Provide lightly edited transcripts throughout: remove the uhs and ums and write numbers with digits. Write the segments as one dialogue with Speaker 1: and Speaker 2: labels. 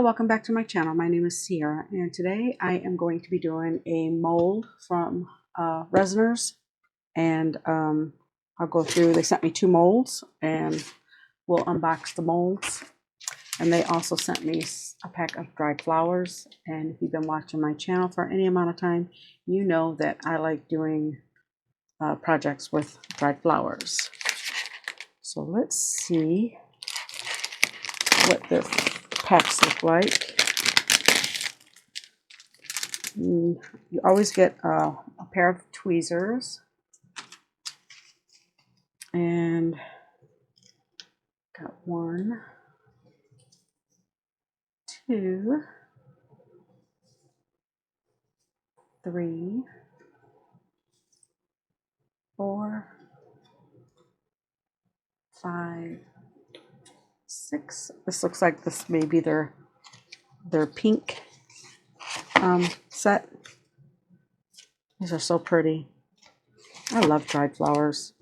Speaker 1: welcome back to my channel. My name is Sierra, and today I am going to be doing a mold from Resiners, and I'll go through. They sent me 2 molds, and we'll unbox the molds. And they also sent me a pack of dried flowers, and if you've been watching my channel for any amount of time, you know that I like doing projects with dried flowers. So let's see what the packs look like. You always get a pair of tweezers, and got 1, 2, 3, 4, 5, 6. This looks like this may be their pink set. These are so pretty. I love dried flowers.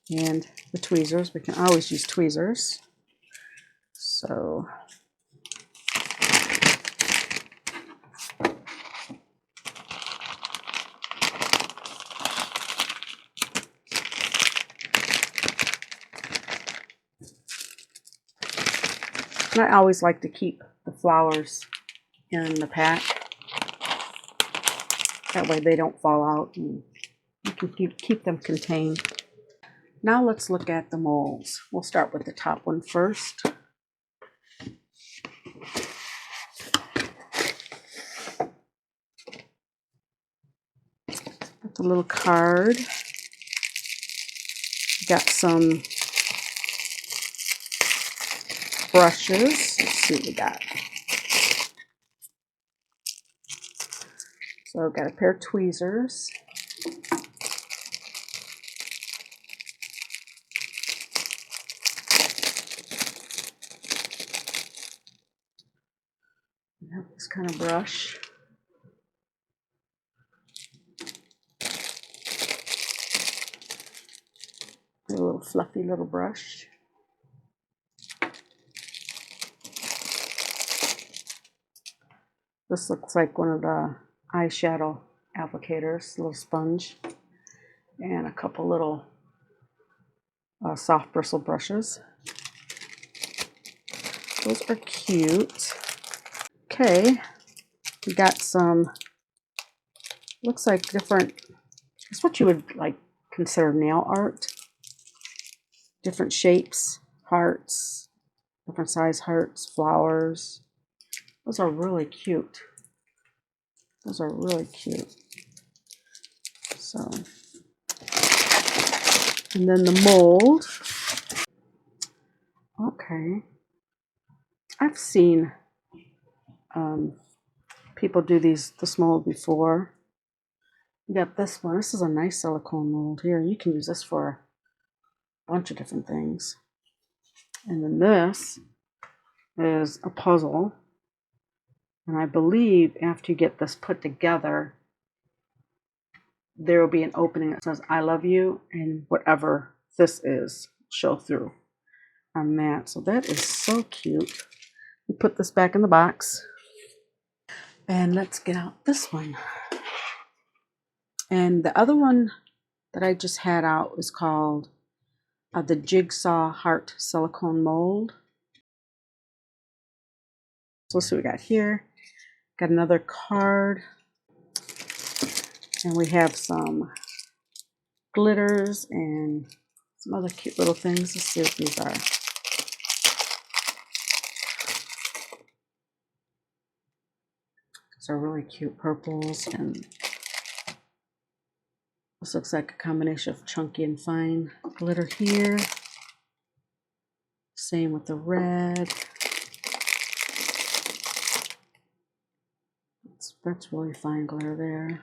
Speaker 1: And the tweezers, we can always use tweezers. So and I always like to keep the flowers in the pack. That way they don't fall out and you can keep them contained. Now let's look at the molds. We'll start with the top one first. Got the little card. Got some brushes. Let's see what we got. So I've got a pair of tweezers. I have this kind of brush. A little fluffy little brush. This looks like one of the eyeshadow applicators, a little sponge, and a couple little soft bristle brushes. Those are cute. Okay, we got some, looks like different, it's what you would like consider nail art. Different shapes, hearts, different size hearts, flowers. Those are really cute. Those are really cute. So, and then the mold. Okay. I've seen people do this mold before. You got this one. This is a nice silicone mold here. You can use this for a bunch of different things. And then this is a puzzle. And I believe after you get this put together, there will be an opening that says, I love you, and whatever this is, show through on that. So that is so cute. We put this back in the box. And let's get out this one. And the other one that I just had out is called the Jigsaw Heart Silicone Mold. So let's see what we got here. Got another card. And we have some glitters and some other cute little things. Let's see what these are. These are really cute purples, and this looks like a combination of chunky and fine glitter here. Same with the red. That's really fine glitter there.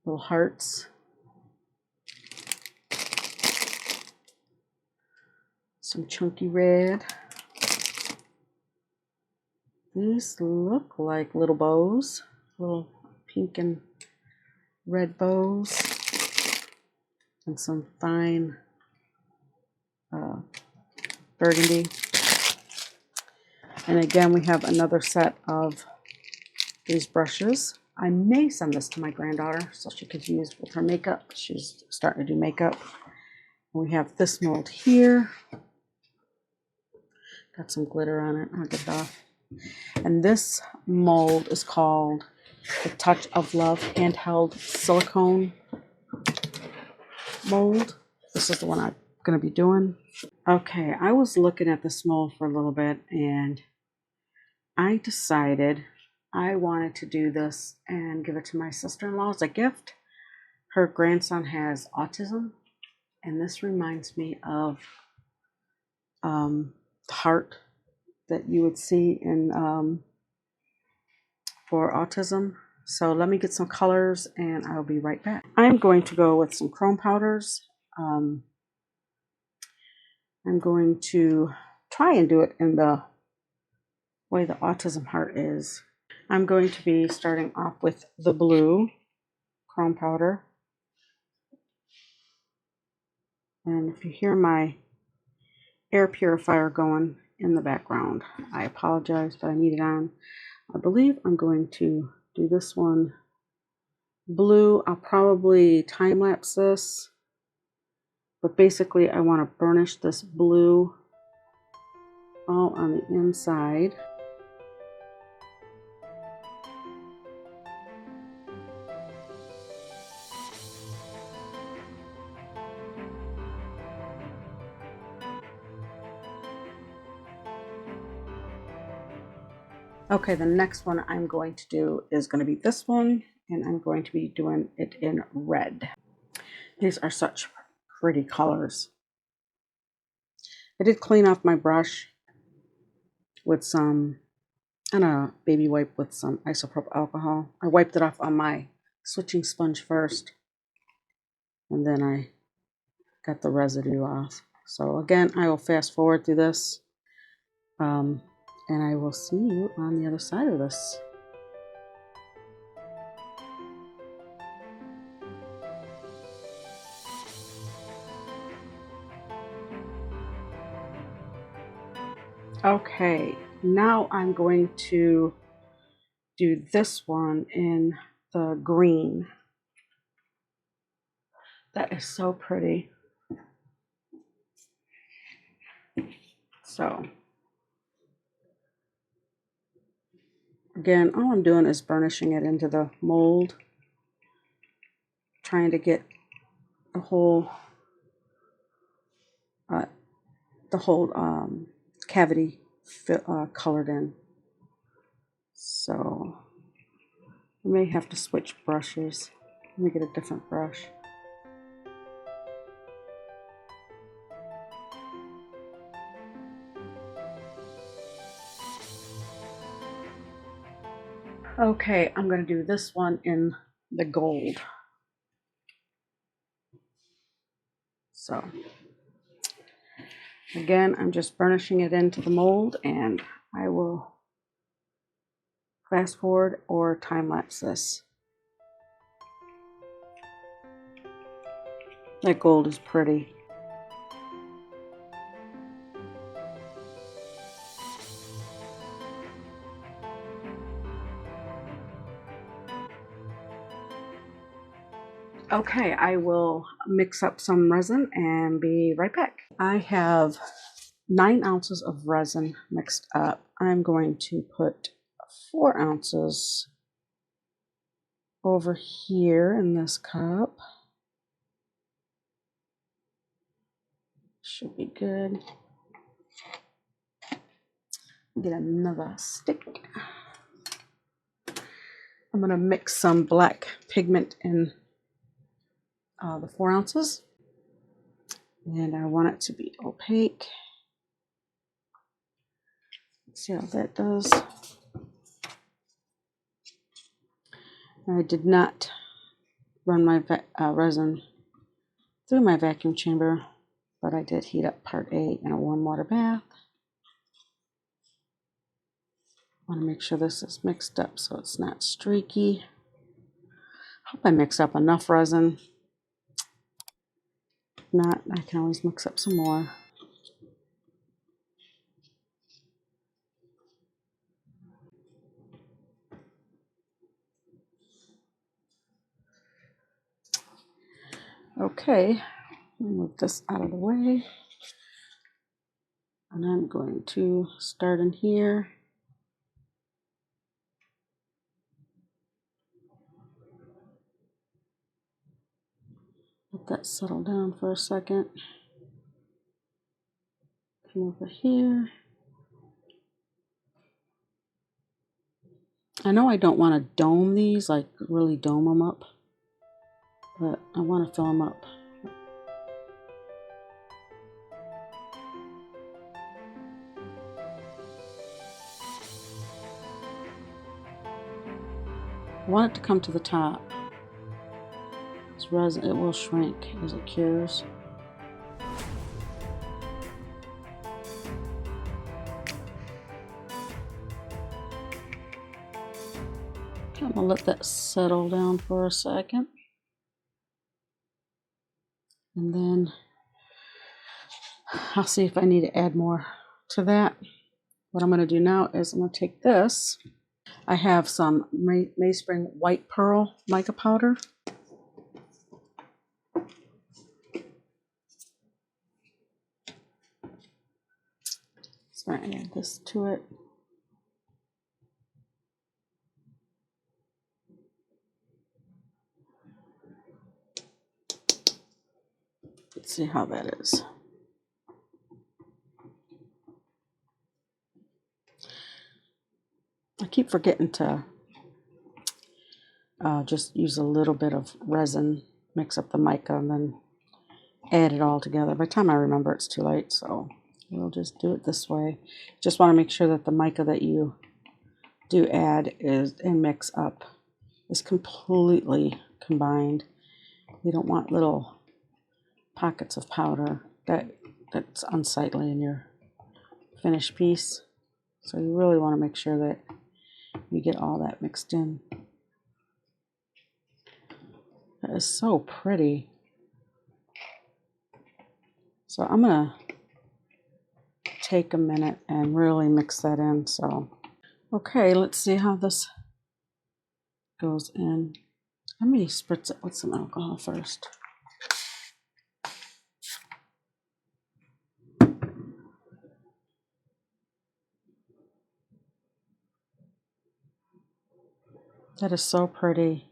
Speaker 1: Little hearts. Some chunky red. These look like little bows. Little pink and red bows. And some fine burgundy. And again, we have another set of these brushes. I may send this to my granddaughter so she could use with her makeup. She's starting to do makeup. We have this mold here. Got some glitter on it. I'll get it off. And this mold is called the Touch of Love handheld silicone mold. This is the one I'm going to be doing. Okay, I was looking at this mold for a little bit and I decided I wanted to do this and give it to my sister-in-law as a gift. Her grandson has autism, and this reminds me of the heart that you would see in for autism. So let me get some colors and I'll be right back. I'm going to go with some chrome powders. I'm going to try and do it in the way the Autism Heart is. I'm going to be starting off with the blue chrome powder. And if you hear my air purifier going in the background, I apologize, but I need it on. I believe I'm going to do this one blue. I'll probably time lapse this, but basically I want to burnish this blue all on the inside. Okay, the next one I'm going to do is going to be this one, and I'm going to be doing it in red. These are such pretty colors. I did clean off my brush with some, and a baby wipe with some isopropyl alcohol. I wiped it off on my switching sponge first, and then I got the residue off. So again, I will fast forward through this, and I will see you on the other side of this. Okay, now I'm going to do this one in the green. That is so pretty. So again, all I'm doing is burnishing it into the mold, trying to get the whole cavity colored in. So I may have to switch brushes. Let me get a different brush. Okay, I'm going to do this one in the gold. So again, I'm just burnishing it into the mold, and I will fast forward or time lapse this. That gold is pretty. Okay, I will mix up some resin and be right back. I have 9 ounces of resin mixed up. I'm going to put 4 ounces over here in this cup. Should be good. Get another stick. I'm going to mix some black pigment in the 4 ounces. And I want it to be opaque. Let's see how that does. I did not run my resin through my vacuum chamber, but I did heat up part A in a warm water bath. I want to make sure this is mixed up so it's not streaky. Hope I mix up enough resin. If not, I can always mix up some more. Okay, move this out of the way. And I'm going to start in here. Let that settle down for a second. Come over here. I know I don't want to dome these, like really dome them up, but I want to fill them up. I want it to come to the top. This resin, it will shrink as it cures. I'm gonna let that settle down for a second. And then I'll see if I need to add more to that. What I'm gonna do now is I'm gonna take this. I have some Mainspring White Pearl mica powder. So I add this to it. Let's see how that is. I keep forgetting to just use a little bit of resin, mix up the mica, and then add it all together. By the time I remember, it's too late, so we'll just do it this way. Just want to make sure that the mica that you do add and mix up is completely combined. You don't want little pockets of powder that's unsightly in your finished piece. So you really want to make sure that you get all that mixed in. That is so pretty. So I'm gonna take a minute and really mix that in. So, okay, let's see how this goes in. Let me spritz it with some alcohol first. That is so pretty.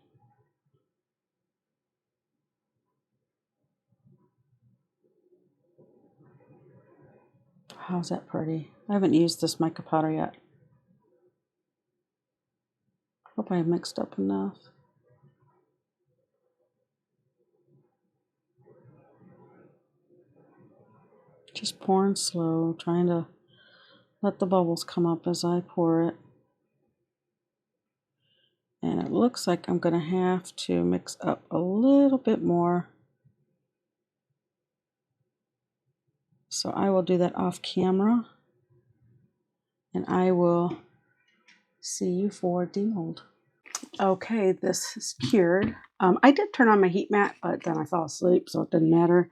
Speaker 1: How's that pretty? I haven't used this mica powder yet. Hope I mixed up enough. Just pouring slow, trying to let the bubbles come up as I pour it. And it looks like I'm going to have to mix up a little bit more. So I will do that off camera. And I will see you for demold. Okay, this is cured. I did turn on my heat mat, but then I fell asleep, so it didn't matter.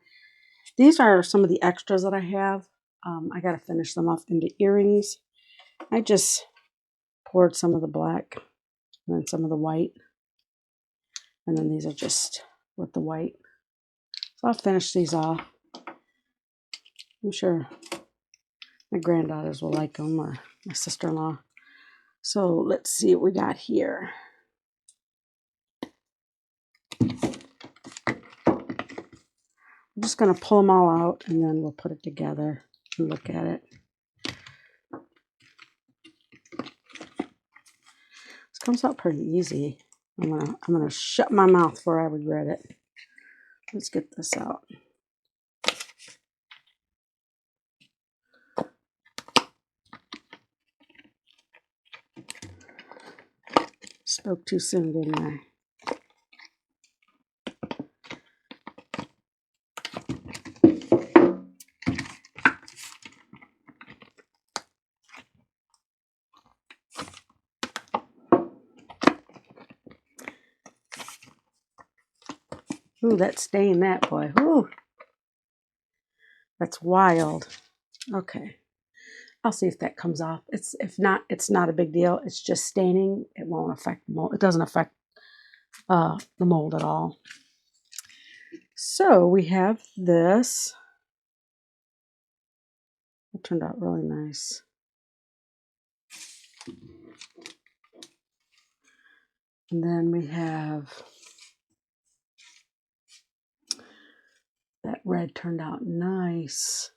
Speaker 1: These are some of the extras that I have. I got to finish them off into earrings. I just poured some of the black and then some of the white. And then these are just with the white. So I'll finish these off. I'm sure my granddaughters will like them, or my sister-in-law. So let's see what we got here. I'm just going to pull them all out, and then we'll put it together and look at it. This comes out pretty easy. I'm gonna shut my mouth before I regret it. Let's get this out. Spoke too soon, didn't I? Ooh, that stained that boy. Ooh, that's wild. Okay, I'll see if that comes off. If not, it's not a big deal. It's just staining. It won't affect the mold. It doesn't affect the mold at all. So we have this. It turned out really nice. And then we have that red turned out nice.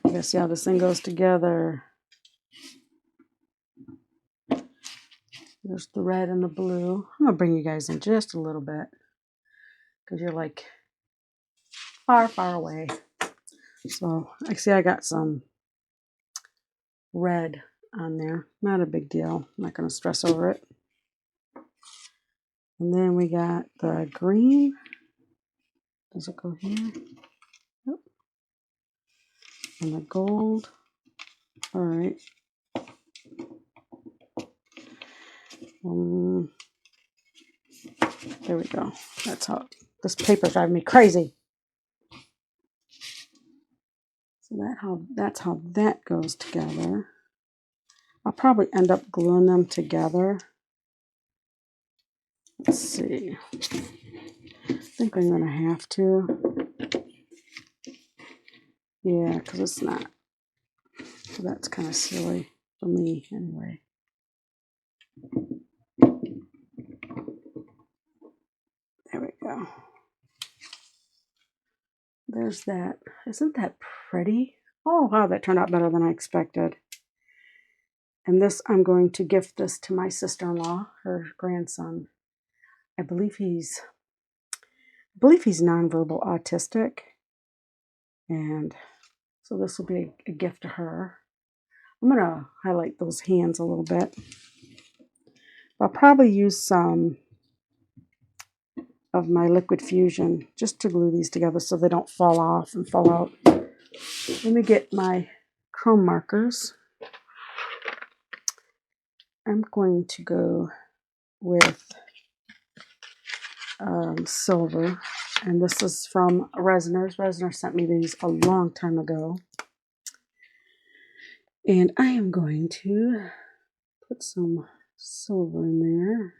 Speaker 1: You guys see how this thing goes together. There's the red and the blue. I'm going to bring you guys in just a little bit because you're like far, far away. So I see I got some red on there. Not a big deal. I'm not going to stress over it. And then we got the green. Does it go here? Yep. And the gold. All right. There we go. That's how this paper's driving me crazy. So that's how that goes together. I'll probably end up gluing them together. Let's see. I think I'm gonna have to. Yeah, because it's not. So that's kind of silly for me anyway. There we go. There's that. Isn't that pretty? Oh, wow, that turned out better than I expected. And this, I'm going to gift this to my sister-in-law, her grandson. I believe he's nonverbal autistic. And so this will be a gift to her. I'm going to highlight those hands a little bit. I'll probably use some of my liquid fusion just to glue these together so they don't fall off and fall out. Let me get my chrome markers. I'm going to go with silver, and this is from Resiners. Resiner sent me these a long time ago, and I am going to put some silver in there.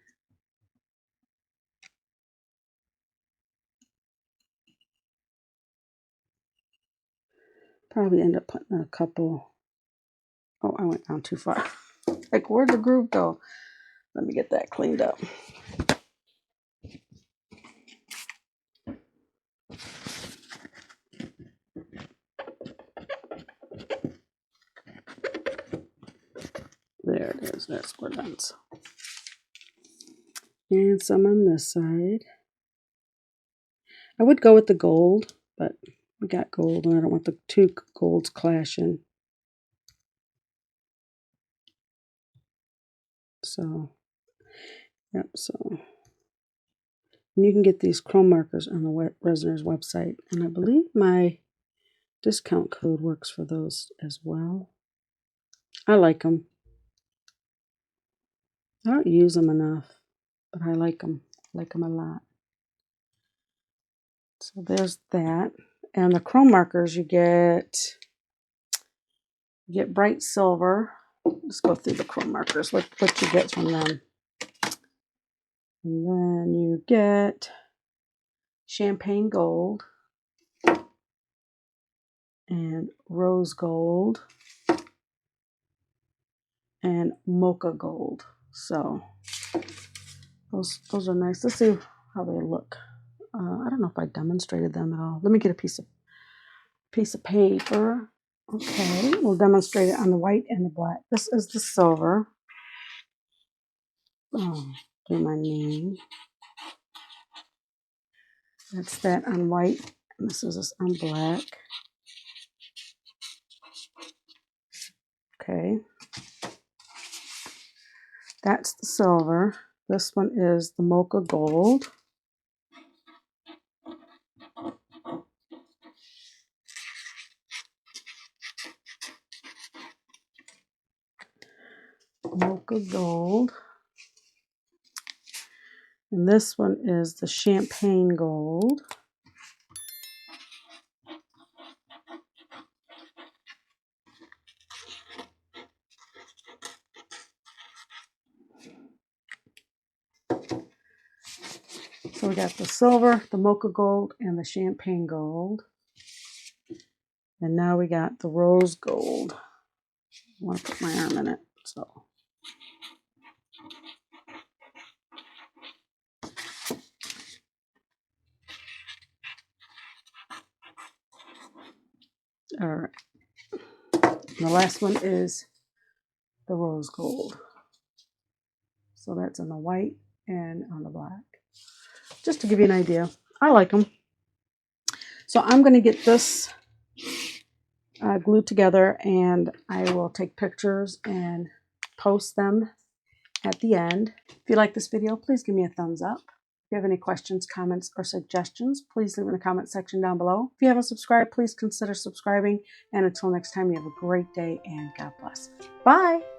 Speaker 1: Probably end up putting a couple. Oh, I went down too far. Like, where'd the groove go? Let me get that cleaned up. There it is. That's where it ends. And some on this side. I would go with the gold, but we got gold, and I don't want the two golds clashing. So, yep, so. And you can get these chrome markers on the Resiners website. And I believe my discount code works for those as well. I like them. I don't use them enough, but I like them. I like them a lot. So there's that. And the chrome markers, you get bright silver. Let's go through the chrome markers, what you get from them. And then you get champagne gold and rose gold and mocha gold. So those are nice. Let's see how they look. I don't know if I demonstrated them at all. Let me get a piece of paper. Okay, we'll demonstrate it on the white and the black. This is the silver. Oh, do my name. That's that on white, and this is on black. Okay. That's the silver. This one is the mocha gold. Mocha gold. And this one is the champagne gold. So we got the silver, the mocha gold, and the champagne gold. And now we got the rose gold. I want to put my arm in it. So all right. And the last one is the rose gold. So that's on the white and on the black. Just to give you an idea. I like them. So I'm going to get this glued together, and I will take pictures and post them at the end. If you like this video, please give me a thumbs up. If you have any questions, comments, or suggestions, please leave in the comment section down below. If you haven't subscribed, please consider subscribing. And until next time, you have a great day and God bless. Bye.